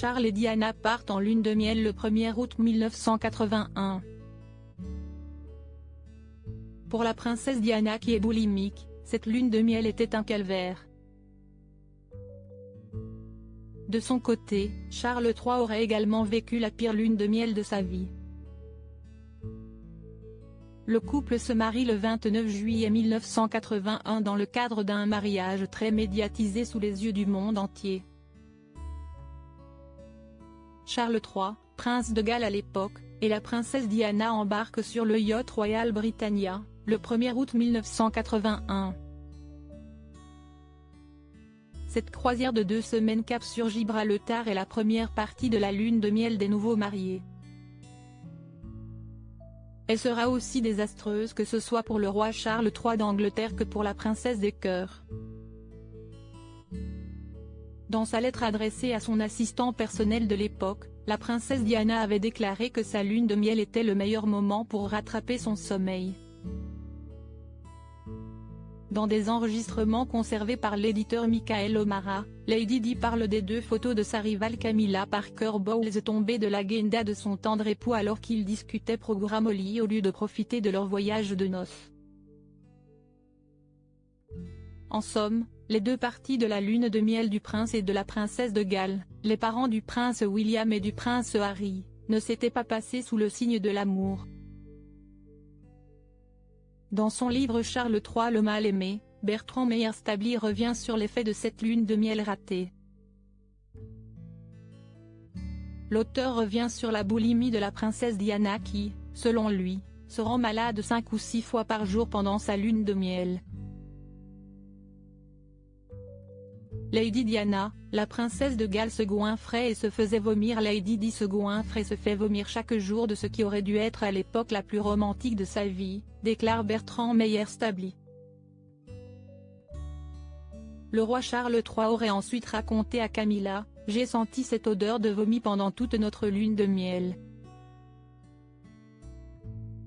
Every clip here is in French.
Charles et Diana partent en lune de miel le 1er août 1981. Pour la princesse Diana qui est boulimique, cette lune de miel était un calvaire. De son côté, Charles III aurait également vécu la pire lune de miel de sa vie. Le couple se marie le 29 juillet 1981 dans le cadre d'un mariage très médiatisé sous les yeux du monde entier. Charles III, prince de Galles à l'époque, et la princesse Diana embarquent sur le yacht Royal Britannia, le 1er août 1981. Cette croisière de 2 semaines cap sur Gibraltar est la première partie de la lune de miel des nouveaux mariés. Elle sera aussi désastreuse que ce soit pour le roi Charles III d'Angleterre que pour la princesse des cœurs. Dans sa lettre adressée à son assistant personnel de l'époque, la princesse Diana avait déclaré que sa lune de miel était le meilleur moment pour rattraper son sommeil. Dans des enregistrements conservés par l'éditeur Michael O'Mara, Lady Di parle des 2 photos de sa rivale Camilla Parker Bowles tombées de l'agenda de son tendre époux alors qu'ils discutaient programme au lit au lieu de profiter de leur voyage de noces. En somme, les 2 parties de la lune de miel du prince et de la princesse de Galles, les parents du prince William et du prince Harry, ne s'étaient pas passés sous le signe de l'amour. Dans son livre Charles III le mal-aimé, Bertrand Meyer-Stably revient sur l'effet de cette lune de miel ratée. L'auteur revient sur la boulimie de la princesse Diana qui, selon lui, se rend malade 5 ou 6 fois par jour pendant sa lune de miel. Lady Diana, la princesse de Galles se goinfrait et se faisait vomir. Lady Di se goinfre et se fait vomir chaque jour de ce qui aurait dû être à l'époque la plus romantique de sa vie, déclare Bertrand Meyer-Stably. Le roi Charles III aurait ensuite raconté à Camilla, « J'ai senti cette odeur de vomi pendant toute notre lune de miel.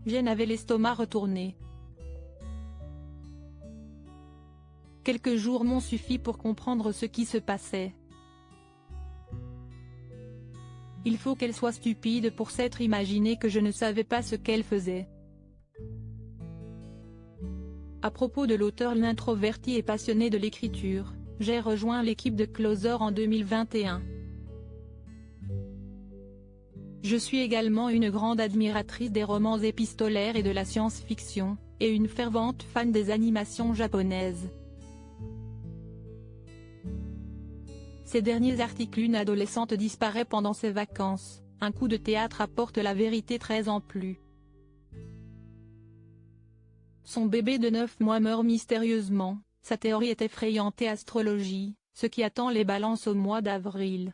J'en avais l'estomac retourné. Quelques jours m'ont suffi pour comprendre ce qui se passait. Il faut qu'elle soit stupide pour s'être imaginé que je ne savais pas ce qu'elle faisait. » À propos de l'auteur l'introverti et passionné de l'écriture, j'ai rejoint l'équipe de Closer en 2021. Je suis également une grande admiratrice des romans épistolaires et de la science-fiction, et une fervente fan des animations japonaises. Ces derniers articles. Une adolescente disparaît pendant ses vacances, un coup de théâtre apporte la vérité 13 ans plus. Son bébé de 9 mois meurt mystérieusement, sa théorie est effrayante et astrologie, ce qui attend les balances au mois d'avril.